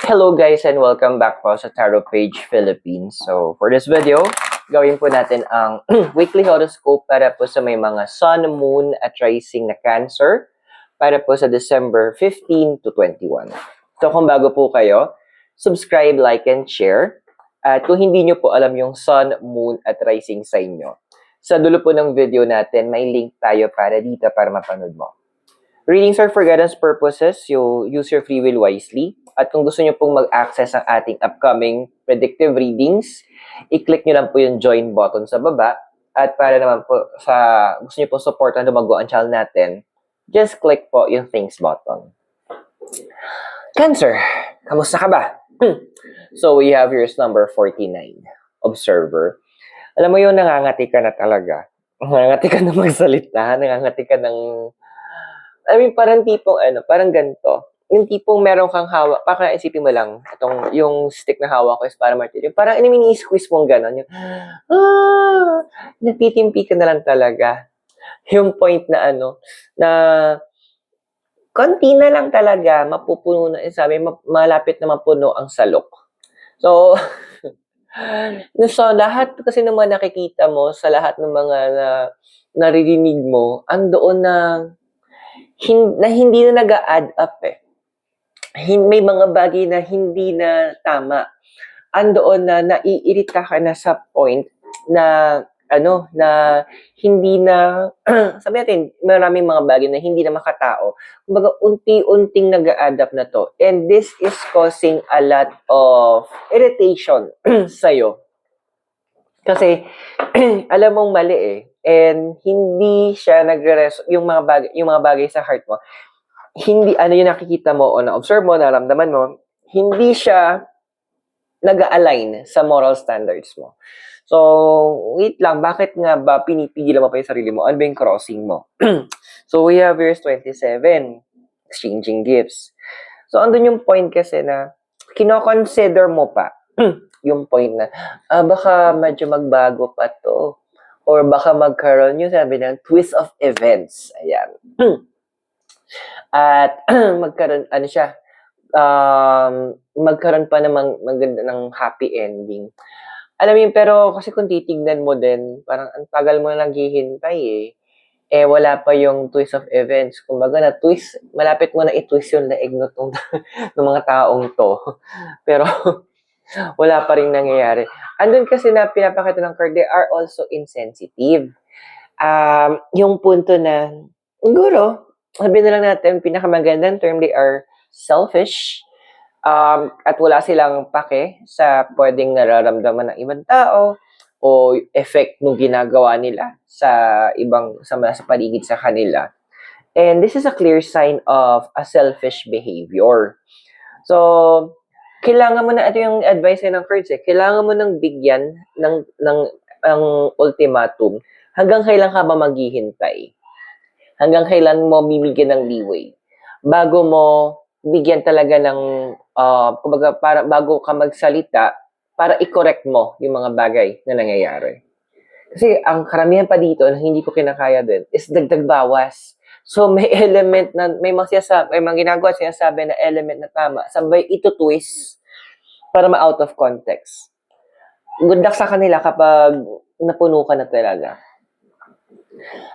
Hello guys and welcome back po sa Tarot Page Philippines. So for this video, gawin po natin ang weekly horoscope para po sa may mga Sun, Moon at Rising na Cancer para po sa December 15 to 21. So kung bago po kayo, subscribe, like, and share. At kung hindi nyo po alam yung Sun, Moon at Rising sa inyo, sa dulo po ng video natin, may link tayo para dito para mapanood mo. Readings are for guidance purposes. You use your free will wisely. At kung gusto nyo pong mag-access ng ating upcoming predictive readings, i-click nyo lang po yung join button sa baba. At para naman po sa gusto nyo pong supportan lumago ang channel natin, just click po yung thanks button. Cancer, kamusta ka ba? So we have here's number 49, Observer. Alam mo yun, nangangati ka na talaga. Nangangati ka na magsalita, nangangati ka ng parang tipong parang ganito. Yung tipong meron kang hawak, baka isipin mo lang, itong, yung stick na hawak ko is para martilyo. Parang mini-squeeze mong gano'n. Yung, natitimpi ka na lang talaga. Yung point na na konti na lang talaga, mapupuno na, sabi, malapit na mapuno ang salok. So, so lahat kasi naman nakikita mo, sa lahat ng mga naririnig mo, andoon na hindi na nag-a-add up eh. May mga bagay na hindi na tama. Andoon na naiirita ka na sa point na na hindi na sabi natin, maraming mga bagay na hindi na makatao. Kumbaga, unti-unting nag-a-add up na to. And this is causing a lot of irritation sa'yo. Kasi, alam mong mali eh. And hindi siya yung mga bagay sa heart mo, hindi yung nakikita mo o na-observe mo, naramdaman mo, hindi siya nag-align sa moral standards mo. So, wait lang, bakit nga ba pinipigilan mo pa yung sarili mo? Ano ba yung crossing mo? So, we have verse 27, exchanging gifts. So, andun yung point kasi na kino-consider mo pa yung point na, baka medyo magbago pa to. Or baka magkaroon yung sabi ng twist of events. Ayan. At magkaroon, magkaroon pa namang maganda ng happy ending. Alam mo yun, pero kasi kung titignan mo din, parang ang tagal mo na naghihintay eh wala pa yung twist of events. Kumbaga na twist, malapit mo na i-twist yung leeg ng mga taong to. Pero wala pa rin nangyayari. Andun kasi na pinapakita ng card, they are also insensitive. Yung punto na, siguro, sabihin na lang natin, pinakamagandang term, they are selfish. At wala silang pake sa pwedeng nararamdaman ng ibang tao o effect ng ginagawa nila sa paligid sa kanila. And this is a clear sign of a selfish behavior. So, kailangan mo na, ito yung advice ng cards kailangan mo nang bigyan ng ultimatum. Hanggang kailan ka ba maghihintay? Hanggang kailan mo bibigyan ng leeway? Bago mo bigyan talaga ng, kumbaga, bago ka magsalita, para i-correct mo yung mga bagay na nangyayari. Kasi ang karamihan pa dito na hindi ko kinakaya din is dagdag bawas. So may element na, may mga ginagawa sinasabi na element na tama, sabay ito twist para ma-out of context. Good luck sa kanila kapag napuno ka na talaga.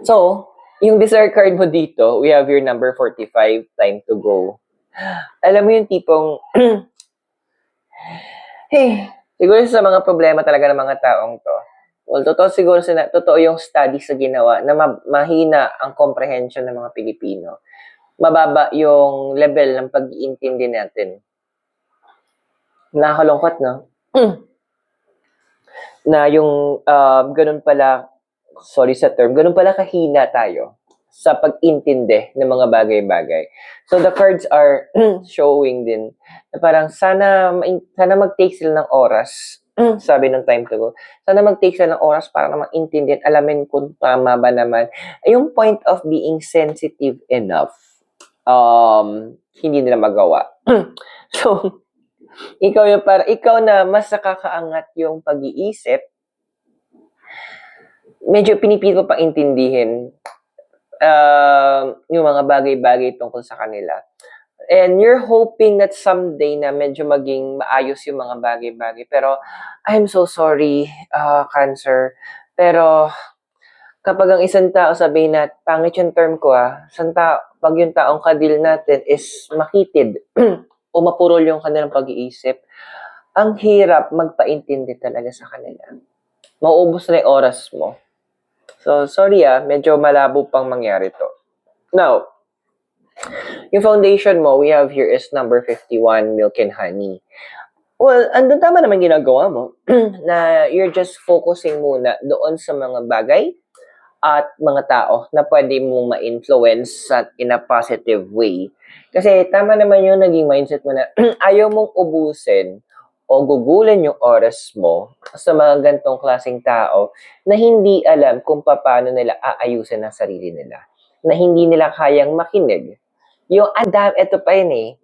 So, yung desire card mo dito, we have your number 45, time to go. Alam mo yung tipong, hey, siguro sa mga problema talaga ng mga taong to, well, totoo yung studies na ginawa na mahina ang comprehension ng mga Pilipino. Mababa yung level ng pag-iintindi natin. Nakakalungkot, no? Na yung ganun pala, sorry sa term, ganun pala kahina tayo sa pag-intindi ng mga bagay-bagay. So the cards are showing din na parang sana mag-take sila ng oras, sabi ng time to go, sana mag-take sila ng oras para na maintindihan, alamin kung tama ba naman. Yung point of being sensitive enough, hindi nila magawa. So, ikaw na mas nakakaangat yung pag-iisip, medyo pinipilit mo pang intindihin yung mga bagay-bagay tungkol sa kanila. And you're hoping that someday na medyo maging maayos yung mga bagay-bagay. Pero, I'm so sorry, Cancer. Pero, kapag ang isang tao sabihin na, pangit yung term ko pag yung taong kadil natin is makitid o mapurol yung kanilang pag-iisip, ang hirap magpaintindi talaga sa kanila. Mauubos na yung oras mo. So, sorry medyo malabo pang mangyari to. Now, yung foundation mo, we have here is number 51, Milk and Honey. Well, andun tama naman ginagawa mo na you're just focusing muna doon sa mga bagay at mga tao na pwede mong ma-influence in a positive way. Kasi tama naman yung naging mindset mo na ayaw mong ubusin o gugulin yung oras mo sa mga gantong klaseng tao na hindi alam kung paano nila aayusin ang sarili nila. Na hindi nila kayang makinig. Yung ito pa yun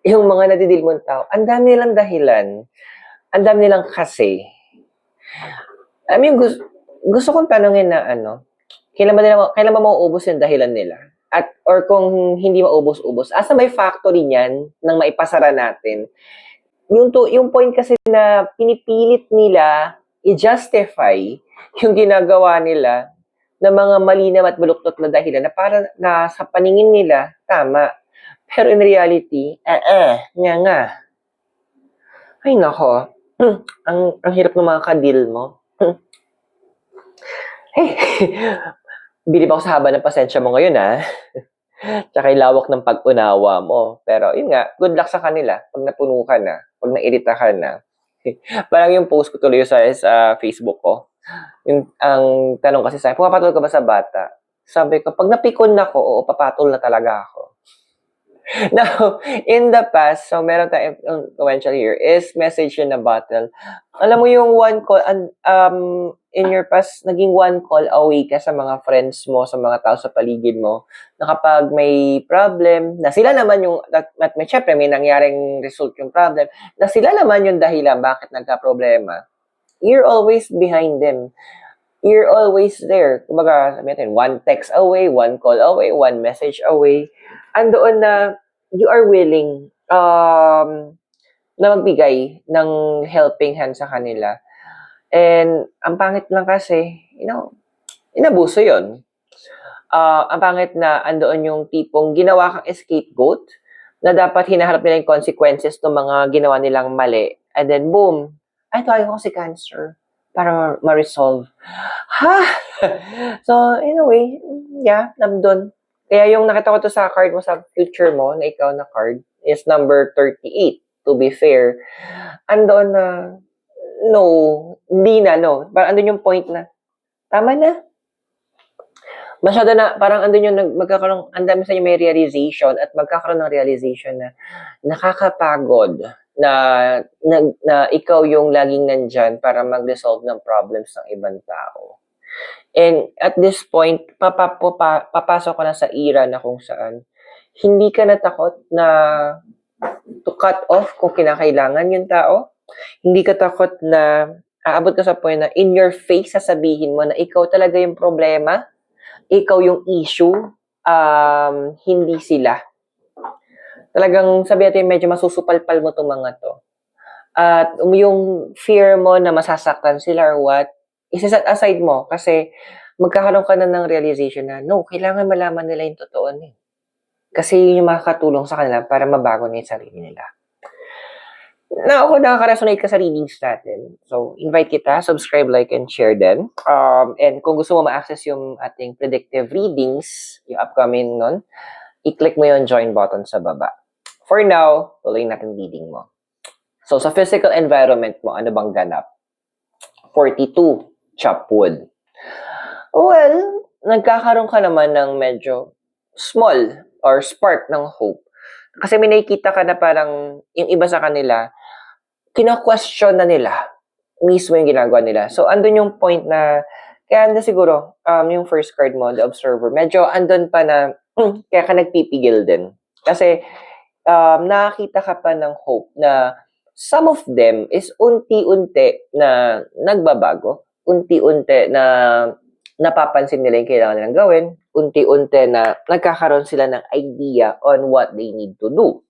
yung mga nadidil mong tao, ang dami nilang dahilan, ang dami nilang kasi. I mean, gusto kong tanongin na kailan ba mauubos yung dahilan nila? Or kung hindi maubos-ubos, asa may factory niyan nang maipasara natin? Yung point kasi na pinipilit nila i-justify yung ginagawa nila na mga malinaw at baluktot na dahilan na para na sa paningin nila, tama. Pero in reality, nga. Ay nako, ang hirap ng mga kadil mo. Hey, bilib ako sa haba ng pasensya mo ngayon Tsaka yung lawak ng pag-unawa mo. Pero yun nga, good luck sa kanila pag napuno ka na, pag nairita ka na. Parang yung post ko tuloy sa Facebook ko. Ang tanong kasi sa akin, pumapatol ka ba sa bata? Sabi ko, pag napikon na ko, oo, papatol na talaga ako. Now, in the past, so meron tayong influential here, is message in a bottle. Alam mo yung one call, in your past, naging one call away ka sa mga friends mo, sa mga tao sa paligid mo, na kapag may problem, na sila naman yung, at syempre may nangyaring result yung problem, na sila naman yung dahilan bakit nagka-problema. You're always behind them. You're always there. Kumbaga, sabi natin, one text away, one call away, one message away. Andoon na you are willing na magbigay ng helping hand sa kanila. And ang pangit lang kasi, inabuso yun. Ang pangit na andoon yung tipong ginawa kang scapegoat na dapat hinaharap nila yung consequences ng mga ginawa nilang mali. And then, boom, ay, tayo ko si Cancer para ma-resolve. So, in a way, yeah, nandun. Kaya yung nakita ko to sa card mo, sa future mo, na ikaw na card, is number 38, to be fair. Andoon na, no, hindi na, no. Parang andun yung point na, tama na. Masyado na, parang andun yung magkakaroon, ang dami sa inyo may realization at magkakaroon ng realization na nakakapagod na ikaw yung laging nandyan para mag-resolve ng problems ng ibang tao. And at this point, papasok ko na sa era na kung saan hindi ka natakot na to cut off kung kinakailangan yung tao. Hindi ka takot na aabot ka sa point na in your face sasabihin mo na ikaw talaga yung problema, ikaw yung issue, hindi sila. Talagang sabi natin medyo masusupalpal mo itong mga to. At yung fear mo na masasaktan sila or what, isa-set aside mo kasi magkakaroon ka na ng realization na no, kailangan malaman nila yung totoo Kasi yun yung makakatulong sa kanila para mabago na yung sarili nila. Na ako nakaka-resonate ka sa readings natin. So, invite kita, subscribe, like, and share din. And kung gusto mo ma-access yung ating predictive readings, yung upcoming nun, i-click mo yung join button sa baba. For now, tuloy natin reading mo. So, sa physical environment mo, ano bang ganap? 42. Chop wood. Well, nagkakaroon ka naman ng medyo small or spark ng hope. Kasi may nakikita ka na parang yung iba sa kanila, kino-question na nila mismo yung ginagawa nila. So, andun yung point na, kaya andun siguro, yung first card mo, the observer, medyo andun pa na, kaya ka nagpipigil din. Kasi, nakakita ka pa ng hope na some of them is unti-unti na nagbabago, unti-unti na napapansin nila yung kailangan nilang gawin, unti-unti na nagkakaroon sila ng idea on what they need to do.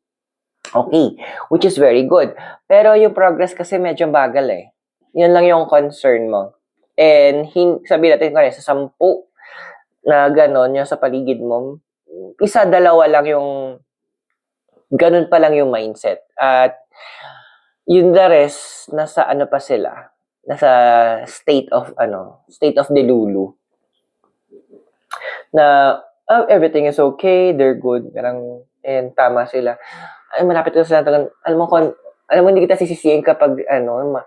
Okay, which is very good. Pero yung progress kasi medyo bagal eh. Yun lang yung concern mo. And sabihin natin kaya sa 10 na gano'n yung sa paligid mo, isa, dalawa lang yung ganun pa lang yung mindset. At yung the rest, nasa ano pa sila, nasa state of delulu. Na, everything is okay, they're good, parang, and tama sila. Ay, malapit na sila, alam mo, hindi kita sisisihin kapag,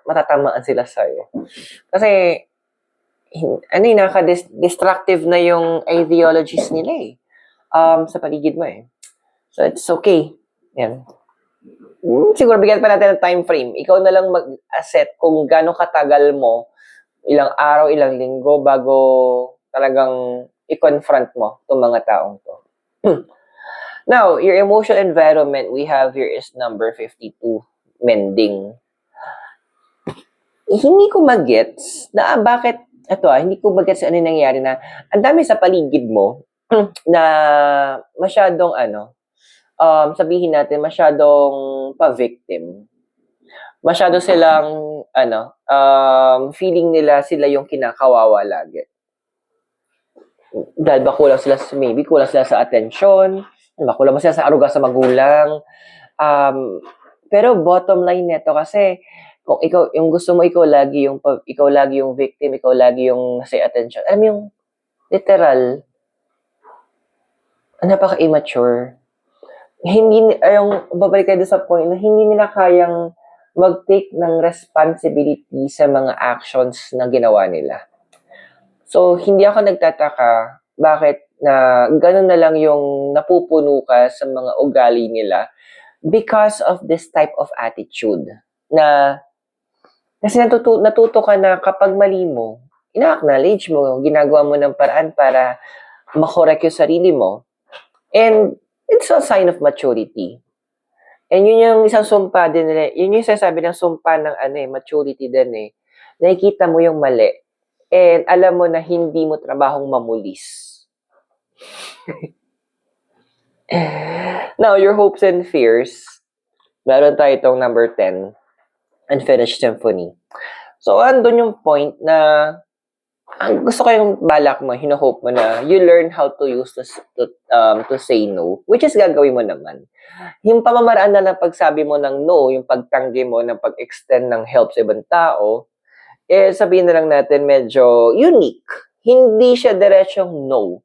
matatamaan sila sa'yo. Kasi, nakaka-destructive na yung ideologies nila eh. Sa paligid mo eh. So, it's okay. Yan. Siguro bigyan pa natin ng time frame. Ikaw na lang mag-asset kung gaano katagal mo, ilang araw, ilang linggo, bago talagang i-confront mo itong mga taong to. Now, your emotional environment we have here is number 52, mending. Hindi ko mag-gets na bakit, hindi ko mag-gets ano nangyari na ang dami sa paligid mo na masyadong sabihin natin masyadong pa-victim. Masyado silang feeling nila sila yung kinakawawa lagi. Dahil ba kulang sila sa atensyon, kulang sila sa aruga sa magulang. Pero bottom line nito kasi kung ikaw yung gusto mo ikaw lagi yung victim, ikaw lagi yung nasa attention. Alam mo yung literal napaka-immature. Babalik kayo sa point na hindi nila kayang mag-take ng responsibility sa mga actions na ginawa nila. So, hindi ako nagtataka bakit na ganun na lang yung napupuno ka sa mga ugali nila because of this type of attitude. Kasi natuto ka na kapag mali mo, ina-acknowledge mo, ginagawa mo ng paraan para makorek yung sarili mo. And it's a sign of maturity. And yun yung isang sumpa din nila. Yun yung sasabi ng sumpa ng maturity din eh. Nakikita mo yung mali. And alam mo na hindi mo trabahong mamulis. Now, your hopes and fears. Meron tayo itong number 10. Unfinished Symphony. So, andun yung point na ang gusto ko yung balak mo, hino-hope mo na you learn how to use to say no, which is gagawin mo naman. Yung pamamaraan na ng pagsabi mo ng no, yung pagtanggi mo ng pag-extend ng help sa ibang tao, sabihin na lang natin medyo unique. Hindi siya diretsong no.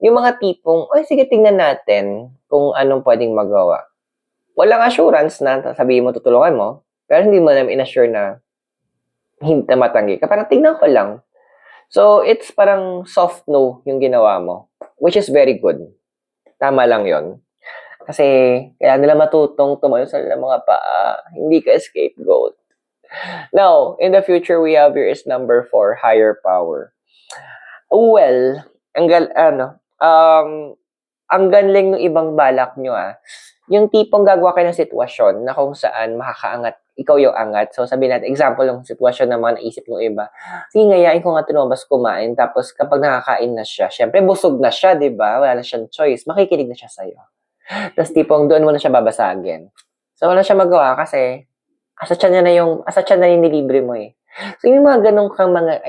Yung mga tipong, sige, tingnan natin kung anong pwedeng magawa. Walang assurance na sabihin mo, tutulungan mo, pero hindi mo naman in-assure na hindi na matanggi ka. Parang tingnan ko lang. So, it's parang soft no yung ginawa mo, which is very good. Tama lang yon. Kasi, kaya nila matutong tumayo sa mga paa, hindi ka scapegoat. Now, in the future, we have here is number 4, higher power. Well, ang galing ng ibang balak nyo yung tipong gagawa kayo ng sitwasyon na kung saan makakaangat, ikaw yung angat. So, sabihin natin, example yung sitwasyon na mga naisip ng iba. Sige, ngayain ko nga tumabas kumain. Tapos, kapag nakakain na siya, syempre, busog na siya, di ba? Wala na siyang choice. Makikinig na siya sa'yo. Tapos, tipong doon mo na siya babasagin. So, wala siya magawa kasi asa tiyan na yung nilibre mo eh. So, yung mga ganun kang mga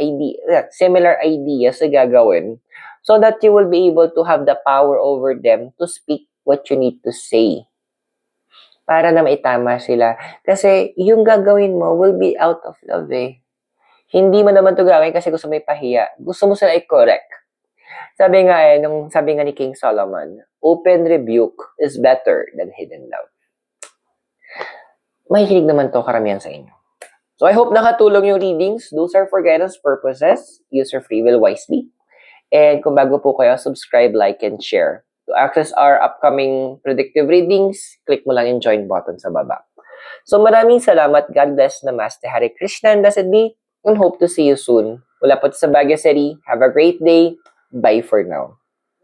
similar ideas na gagawin so that you will be able to have the power over them to speak what you need to say. Para na maitama sila. Kasi yung gagawin mo will be out of love eh. Hindi mo naman to gawin kasi gusto mo ipahiya. Gusto mo sila i-correct. Sabi nga ni King Solomon, open rebuke is better than hidden love. Mahihilig naman to karamihan sa inyo. So I hope nakatulong yung readings. Those are for guidance purposes. Use your free will wisely. And kung bago po kayo, subscribe, like, and share. To access our upcoming predictive readings, click mo lang yung join button sa baba. So maraming salamat. God bless. Namaste. Hare Krishna and blessed be. And hope to see you soon. Mula po sa Baguio City. Have a great day. Bye for now.